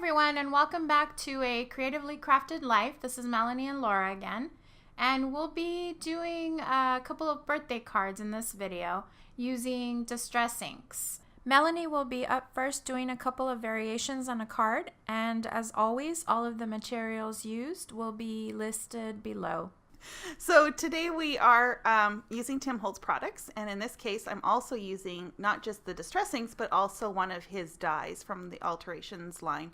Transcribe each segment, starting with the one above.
everyone, and welcome back to A Creatively Crafted Life. This is Melanie and Laura again, and we'll be doing a couple of birthday cards in this video using distress inks. Melanie will be up first doing a couple of variations on a card, and as always, all of the materials used will be listed below. So today we are using Tim Holtz products, and in this case I'm also using not just the distress inks but also one of his dyes from the Alterations line,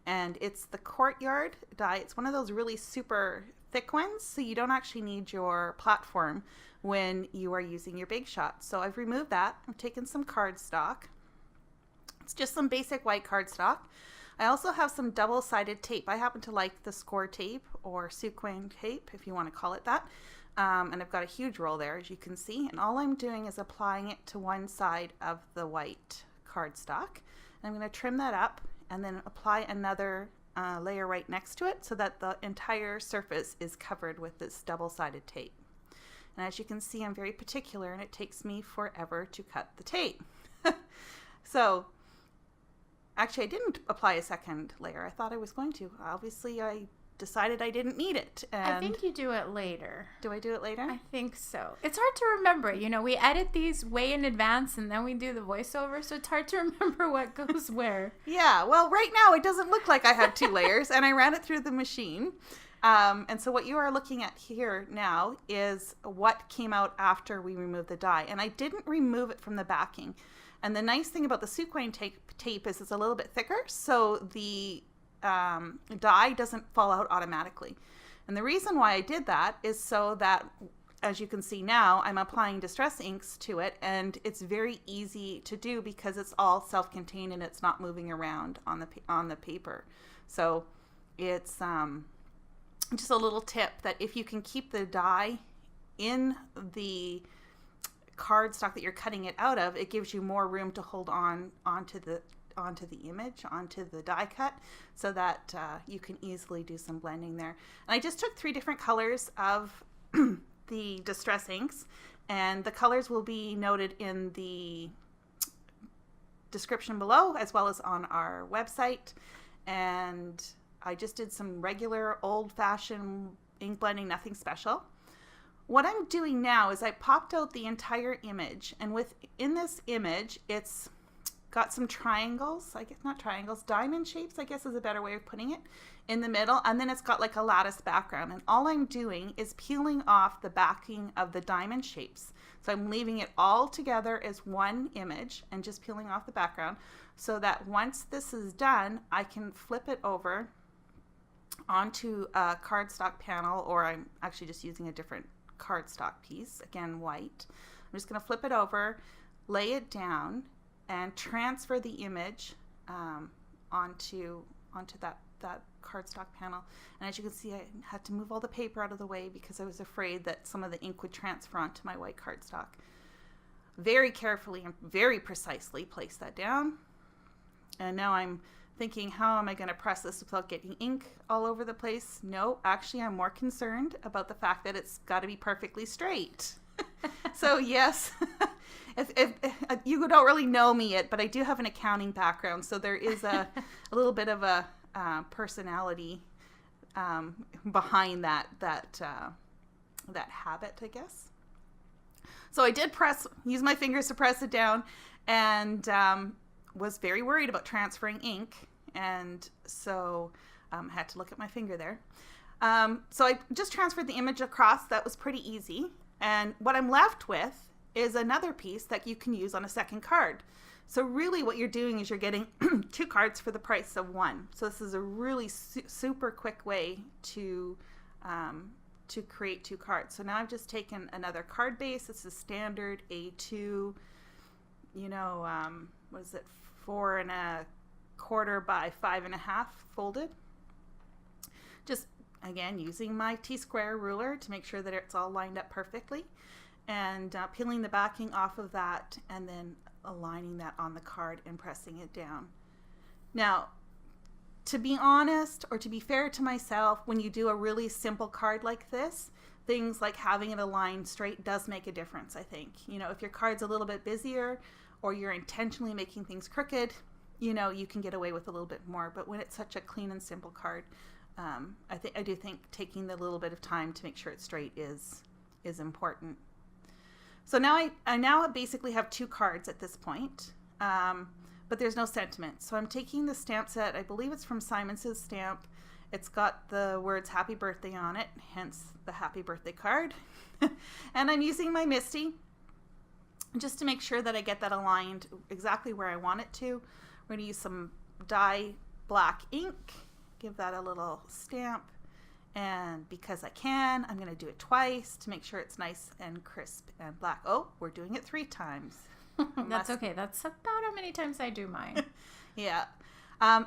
and it's the Courtyard dye. It's one of those really super thick ones, so you don't actually need your platform when you are using your big shot. So I've removed that. I've taken some cardstock. It's just some basic white cardstock. I also have some double-sided tape. I happen to like the score tape or sequin tape, if you want to call it that. And I've got a huge roll there, as you can see. And all I'm doing is applying it to one side of the white cardstock. And I'm going to trim that up and then apply another layer right next to it so that the entire surface is covered with this double-sided tape. And as you can see, I'm very particular, and it takes me forever to cut the tape. So actually, I didn't apply a second layer. I thought I was going to. Obviously, I decided I didn't need it. And I think you do it later. Do I do it later? I think so. It's hard to remember. You know, we edit these way in advance and then we do the voiceover, so it's hard to remember what goes where. Yeah, well, right now it doesn't look like I had two layers, and I ran it through the machine. And so what you are looking at here now is what came out after we removed the dye. And I didn't remove it from the backing. And the nice thing about the sequin tape is it's a little bit thicker, so the dye doesn't fall out automatically. And the reason why I did that is so that, as you can see now, I'm applying distress inks to it, and it's very easy to do because it's all self-contained and it's not moving around on the paper. So it's just a little tip that if you can keep the dye in the cardstock that you're cutting it out of, it gives you more room to hold onto the image, onto the die cut, so that you can easily do some blending there. And I just took 3 different colors of the distress inks, and the colors will be noted in the description below as well as on our website. And I just did some regular old-fashioned ink blending, nothing special. What I'm doing now is I popped out the entire image, and within this image, it's got some triangles, I guess not triangles, diamond shapes, I guess is a better way of putting it, in the middle, and then it's got like a lattice background, and all I'm doing is peeling off the backing of the diamond shapes. So I'm leaving it all together as one image and just peeling off the background so that once this is done, I can flip it over onto a cardstock panel, or I'm actually just using a different cardstock piece, again white. I'm just going to flip it over, lay it down, and transfer the image onto that cardstock panel. And as you can see, I had to move all the paper out of the way because I was afraid that some of the ink would transfer onto my white cardstock. Very carefully and very precisely place that down. And now I'm thinking, how am I going to press this without getting ink all over the place? No, actually, I'm more concerned about the fact that it's got to be perfectly straight. So yes, if you don't really know me yet, but I do have an accounting background, so there is a little bit of a personality behind that habit, I guess. So I did use my fingers to press it down, and was very worried about transferring ink, and so had to look at my finger there. So I just transferred the image across. That was pretty easy. And what I'm left with is another piece that you can use on a second card. So really what you're doing is you're getting 2 cards for the price of 1. So this is a really super quick way to create 2 cards. So now I've just taken another card base. This is standard A2, you know, what is it, 4 1/4 by 5 1/2 folded. Just again using my T-square ruler to make sure that it's all lined up perfectly, and peeling the backing off of that and then aligning that on the card and pressing it down. Now, to be honest, or to be fair to myself, when you do a really simple card like this, things like having it aligned straight does make a difference, I think. You know, if your card's a little bit busier or you're intentionally making things crooked, you know, you can get away with a little bit more. But when it's such a clean and simple card, I do think taking the little bit of time to make sure it's straight is important. So now I basically have 2 cards at this point, but there's no sentiment. So I'm taking the stamp set. I believe it's from Simon Says Stamp. It's got the words Happy Birthday on it, hence the Happy Birthday card. And I'm using my Misty just to make sure that I get that aligned exactly where I want it to. We're going to use some dye black ink, give that a little stamp. And because I can, I'm going to do it twice to make sure it's nice and crisp and black. Oh, we're doing it 3 times. That's okay. That's about how many times I do mine. Yeah.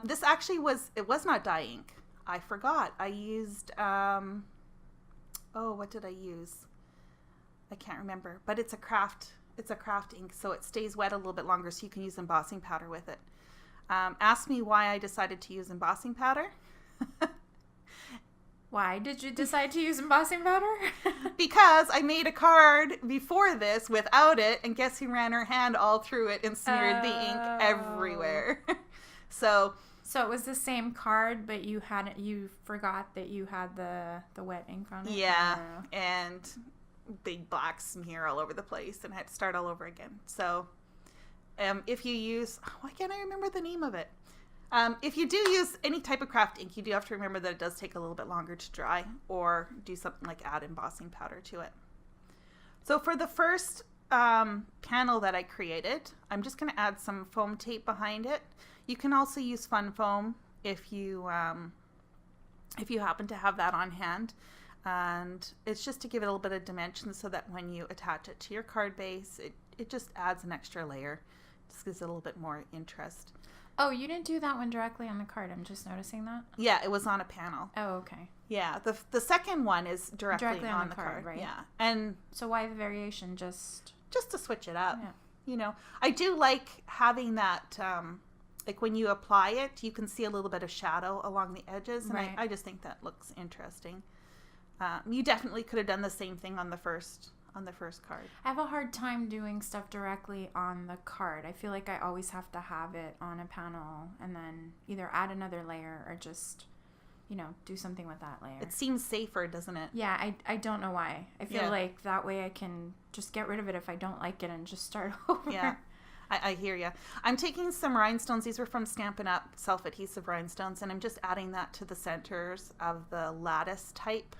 This actually it was not dye ink. I forgot. I used, what did I use? I can't remember, but it's a craft ink, so it stays wet a little bit longer, so you can use embossing powder with it. Ask me why I decided to use embossing powder. Why did you decide to use embossing powder? Because I made a card before this without it, and guess who ran her hand all through it and smeared the ink everywhere. So it was the same card, but you forgot that you had the wet ink on it? Yeah, and big black smear all over the place, and I had to start all over again. So if you use, why can't I remember the name of it? If you do use any type of craft ink, you do have to remember that it does take a little bit longer to dry, or do something like add embossing powder to it. So for the first panel that I created, I'm just going to add some foam tape behind it. You can also use fun foam if you happen to have that on hand. And it's just to give it a little bit of dimension so that when you attach it to your card base, it just adds an extra layer. Just gives it a little bit more interest. Oh, you didn't do that one directly on the card. I'm just noticing that. Yeah, it was on a panel. Oh, okay. Yeah, the second one is directly on the card, right? Yeah, and so why the variation? Just to switch it up. Yeah. You know, I do like having that. Like when you apply it, you can see a little bit of shadow along the edges, and right. I just think that looks interesting. You definitely could have done the same thing on the first card. I have a hard time doing stuff directly on the card. I feel like I always have to have it on a panel and then either add another layer or just, do something with that layer. It seems safer, doesn't it? Yeah, I don't know why. I feel like that way I can just get rid of it if I don't like it and just start over. Yeah, I hear you. I'm taking some rhinestones. These were from Stampin' Up, self-adhesive rhinestones, and I'm just adding that to the centers of the lattice type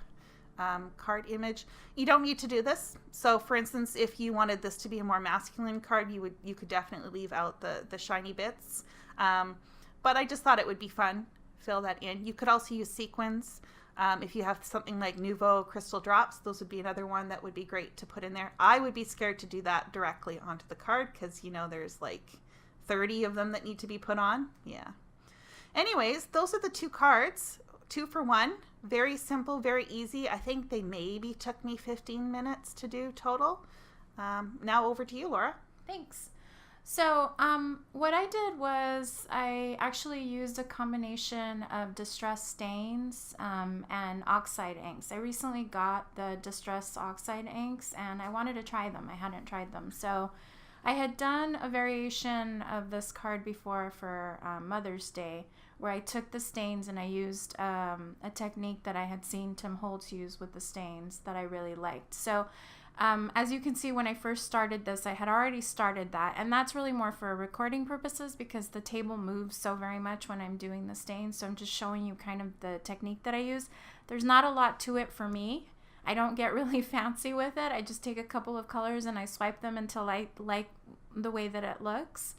card image. You don't need to do this. So for instance, if you wanted this to be a more masculine card, you could definitely leave out the shiny bits. But I just thought it would be fun. Fill that in. You could also use sequins. If you have something like Nouveau crystal drops, those would be another one that would be great to put in there. I would be scared to do that directly onto the card because, there's like 30 of them that need to be put on. Yeah. Anyways, those are the 2 cards. 2 for 1. Very simple, very easy. I think they maybe took me 15 minutes to do total. Now over to you, Laura. Thanks. So what I did was I actually used a combination of distress stains and Oxide inks. I recently got the distress Oxide inks and I wanted to try them. I hadn't tried them. So I had done a variation of this card before for Mother's Day where I took the stains and I used a technique that I had seen Tim Holtz use with the stains that I really liked. So as you can see, when I first started this, I had already started that, and that's really more for recording purposes because the table moves so very much when I'm doing the stains, so I'm just showing you kind of the technique that I use. There's not a lot to it for me. I don't get really fancy with it. I just take a couple of colors and I swipe them until I like the way that it looks.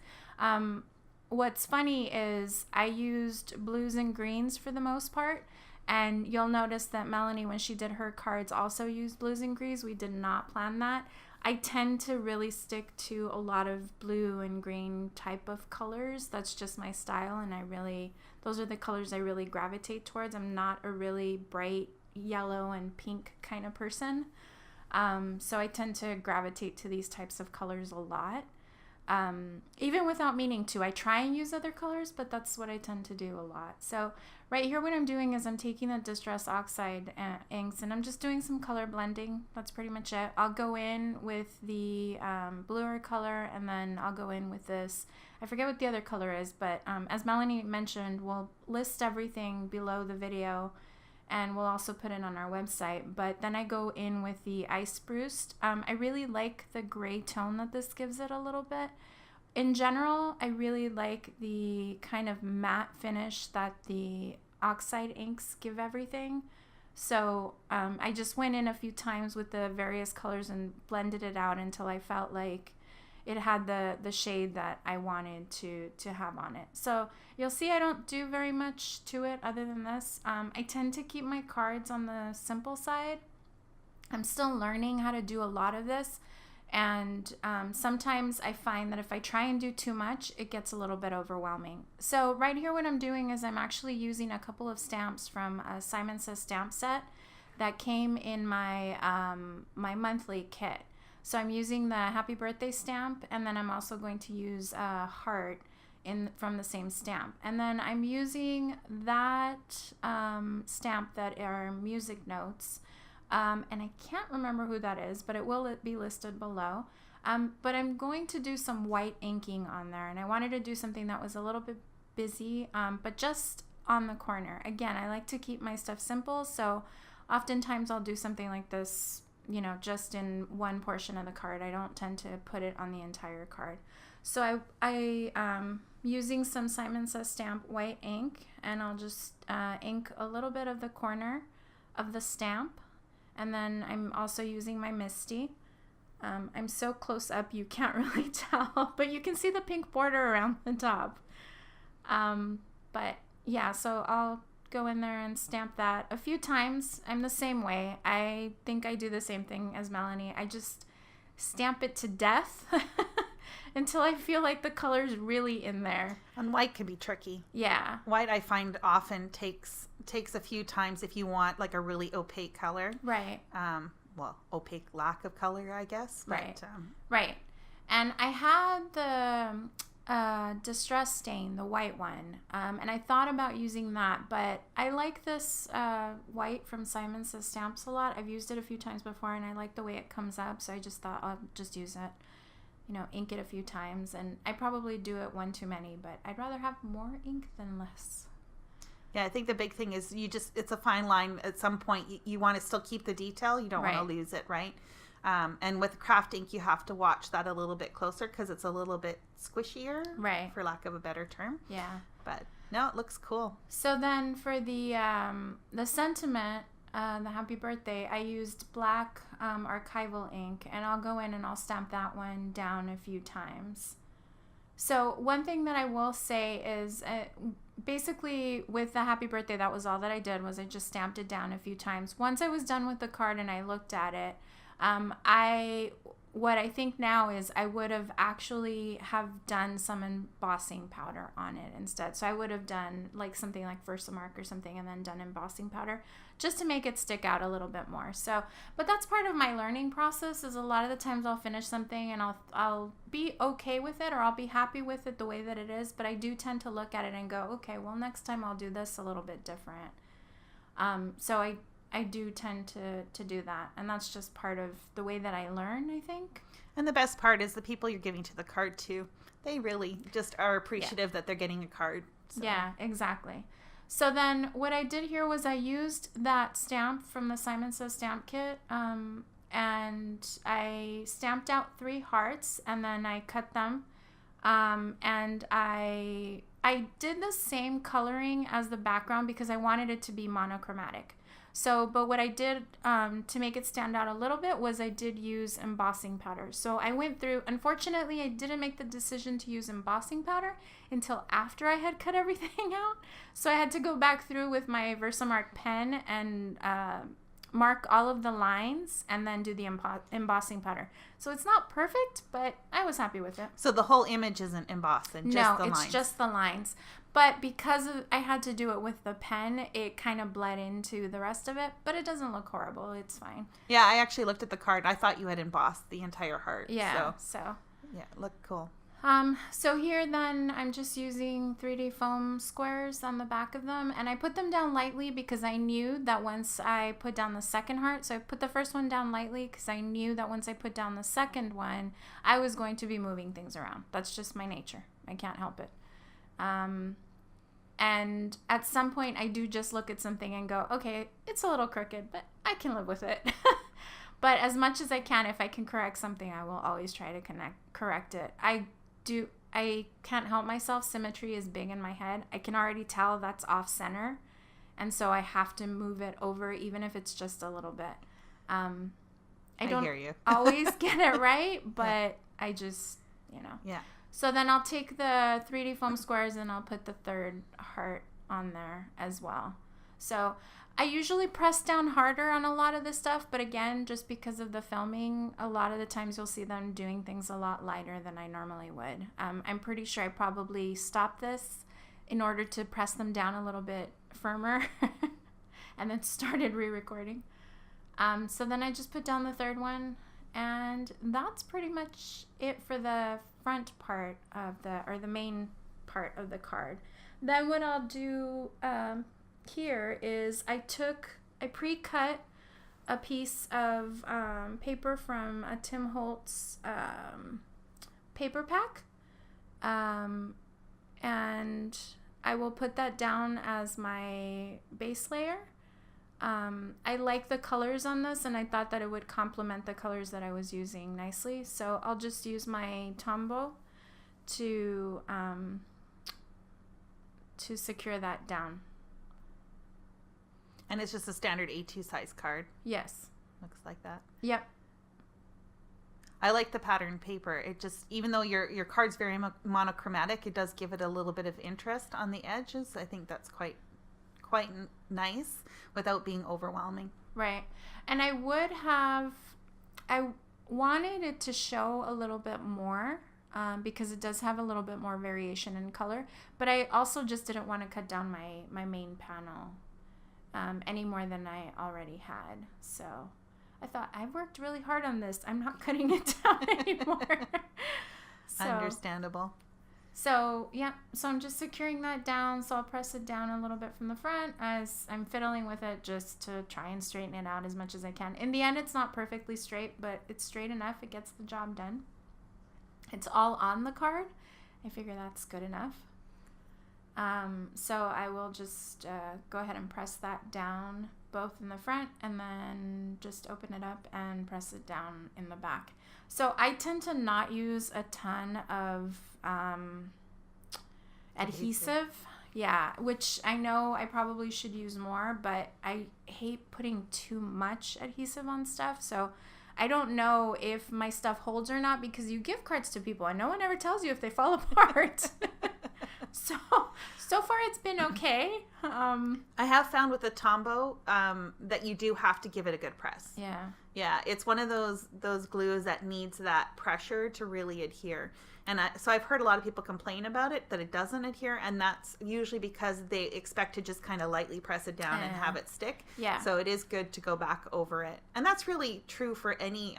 What's funny is I used blues and greens for the most part. And you'll notice that Melanie, when she did her cards, also used blues and greens. We did not plan that. I tend to really stick to a lot of blue and green type of colors. That's just my style, and those are the colors I really gravitate towards. I'm not a really bright yellow and pink kind of person. So I tend to gravitate to these types of colors a lot. even without meaning to. I try and use other colors, but that's what I tend to do a lot. So right here what I'm doing is I'm taking the Distress Oxide inks and I'm just doing some color blending. That's pretty much it. I'll go in with the bluer color, and then I'll go in with this, I forget what the other color is, but as Melanie mentioned, we'll list everything below the video and we'll also put it on our website. But then I go in with the Ice Spruce. I really like the gray tone that this gives it a little bit. In general, I really like the kind of matte finish that the Oxide inks give everything. So I just went in a few times with the various colors and blended it out until I felt like it had the shade that I wanted to have on it. So you'll see I don't do very much to it other than this. I tend to keep my cards on the simple side. I'm still learning how to do a lot of this, and sometimes I find that if I try and do too much, it gets a little bit overwhelming. So right here what I'm doing is I'm actually using a couple of stamps from a Simon Says stamp set that came in my my monthly kit. So I'm using the Happy Birthday stamp, and then I'm also going to use a heart from the same stamp. And then I'm using that stamp that are music notes. And I can't remember who that is, but it will be listed below. But I'm going to do some white inking on there, and I wanted to do something that was a little bit busy, but just on the corner. Again, I like to keep my stuff simple, so oftentimes I'll do something like this, you know, just in one portion of the card. I don't tend to put it on the entire card. So I using some Simon Says stamp white ink, and I'll just ink a little bit of the corner of the stamp. And then I'm also using my Misty. I'm so close up you can't really tell, but you can see the pink border around the top. But yeah, so I'll go in there and stamp that a few times. I'm the same way. I think I do the same thing as Melanie. I just stamp it to death until I feel like the color's really in there. And white can be tricky. Yeah. White I find often takes a few times if you want like a really opaque color. Right. Well, opaque lack of color, I guess. But, right. Right. And I had the Distress Stain, the white one, and I thought about using that, but I like this white from Simon Says Stamps a lot. I've used it a few times before, and I like the way it comes up, so I just thought I'll just use it, you know, ink it a few times, and I probably do it one too many, but I'd rather have more ink than less. Yeah, I think the big thing is it's a fine line. At some point, you want to still keep the detail. You don't want to lose it, right? And with craft ink, you have to watch that a little bit closer because it's a little bit squishier, right? For lack of a better term. Yeah. But no, it looks cool. So then for the sentiment, the Happy Birthday, I used black archival ink, and I'll go in and I'll stamp that one down a few times. So one thing that I will say is basically with the Happy Birthday, that was all that I did, was I just stamped it down a few times. Once I was done with the card and I looked at it, what I think now is I would have actually have done some embossing powder on it instead. So I would have done like something like VersaMarker or something and then done embossing powder just to make it stick out a little bit more. So, but that's part of my learning process, is a lot of the times I'll finish something and I'll be okay with it, or I'll be happy with it the way that it is, but I do tend to look at it and go, okay, well, next time I'll do this a little bit different. So I do tend to do that, and that's just part of the way that I learn, I think. And the best part is the people you're giving to the card to, they really just are appreciative that they're getting a card. So. Yeah, exactly. So then what I did here was I used that stamp from the Simon Says stamp kit, and I stamped out 3 hearts, and then I cut them, and I did the same coloring as the background because I wanted it to be monochromatic. So, but what I did to make it stand out a little bit was I did use embossing powder. So I went through, unfortunately, I didn't make the decision to use embossing powder until after I had cut everything out. So I had to go back through with my VersaMark pen and mark all of the lines and then do the embossing powder. So it's not perfect, but I was happy with it. So the whole image isn't embossed, just the lines. No, it's just the lines. But because I had to do it with the pen, it kind of bled into the rest of it. But it doesn't look horrible. It's fine. Yeah, I actually looked at the card. I thought you had embossed the entire heart. Yeah, so. Yeah, it looked cool. So here then I'm just using 3D foam squares on the back of them, and I put them down lightly because I knew that once I put down the second heart, so I put the first one down lightly because I knew that once I put down the second one, I was going to be moving things around. That's just my nature. I can't help it. And at some point I do just look at something and go, okay, it's a little crooked, but I can live with it. But as much as I can, if I can correct something, I will always try to correct it. I can't help myself. Symmetry is big in my head. I can already tell that's off center. And so I have to move it over, even if it's just a little bit. I don't hear you. always get it right, but yeah. I just, Yeah. So then I'll take the 3D foam squares and I'll put the third heart on there as well. So I usually press down harder on a lot of this stuff, but again, just because of the filming, a lot of the times you'll see them doing things a lot lighter than I normally would. I'm pretty sure I probably stopped this in order to press them down a little bit firmer and then started re-recording. So then I just put down the third one, and that's pretty much it for the front part of the main part of the card. Then what I'll do here is I pre-cut a piece of paper from a Tim Holtz paper pack, and I will put that down as my base layer. I like the colors on this, and I thought that it would complement the colors that I was using nicely, so I'll just use my Tombow to secure that down. And it's just a standard A2 size card. Yes. Looks like that. Yep. I like the pattern paper. It just, even though your card's very monochromatic, it does give it a little bit of interest on the edges. I think that's quite nice without being overwhelming. Right. And I wanted it to show a little bit more because it does have a little bit more variation in color. But I also just didn't want to cut down my main panel any more than I already had. So I thought, I've worked really hard on this. I'm not cutting it down anymore. Understandable. So, yeah. So I'm just securing that down. So I'll press it down a little bit from the front as I'm fiddling with it just to try and straighten it out as much as I can. In the end, it's not perfectly straight, but it's straight enough. It gets the job done. It's all on the card. I figure that's good enough. So I will just go ahead and press that down both in the front and then just open it up and press it down in the back. So I tend to not use a ton of adhesive. Yeah, which I know I probably should use more, but I hate putting too much adhesive on stuff. So I don't know if my stuff holds or not because you give cards to people and no one ever tells you if they fall apart. So far it's been okay. I have found with the Tombow that you do have to give it a good press. Yeah. Yeah, it's one of those glues that needs that pressure to really adhere. And so I've heard a lot of people complain about it, that it doesn't adhere, and that's usually because they expect to just kind of lightly press it down and have it stick. Yeah. So it is good to go back over it. And that's really true for any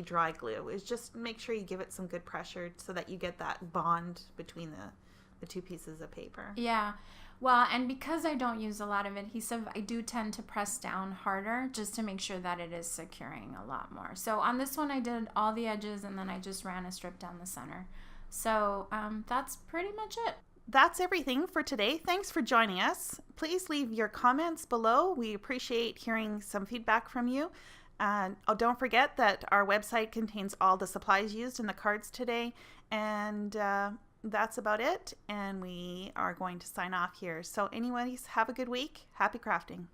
dry glue, is just make sure you give it some good pressure so that you get that bond between the two pieces of paper. Yeah. Well, and because I don't use a lot of adhesive, I do tend to press down harder just to make sure that it is securing a lot more. So on this one, I did all the edges and then I just ran a strip down the center. So that's pretty much it. That's everything for today. Thanks for joining us. Please leave your comments below. We appreciate hearing some feedback from you. Don't forget that our website contains all the supplies used in the cards today. And that's about it, and we are going to sign off here. So anyways, have a good week. Happy crafting.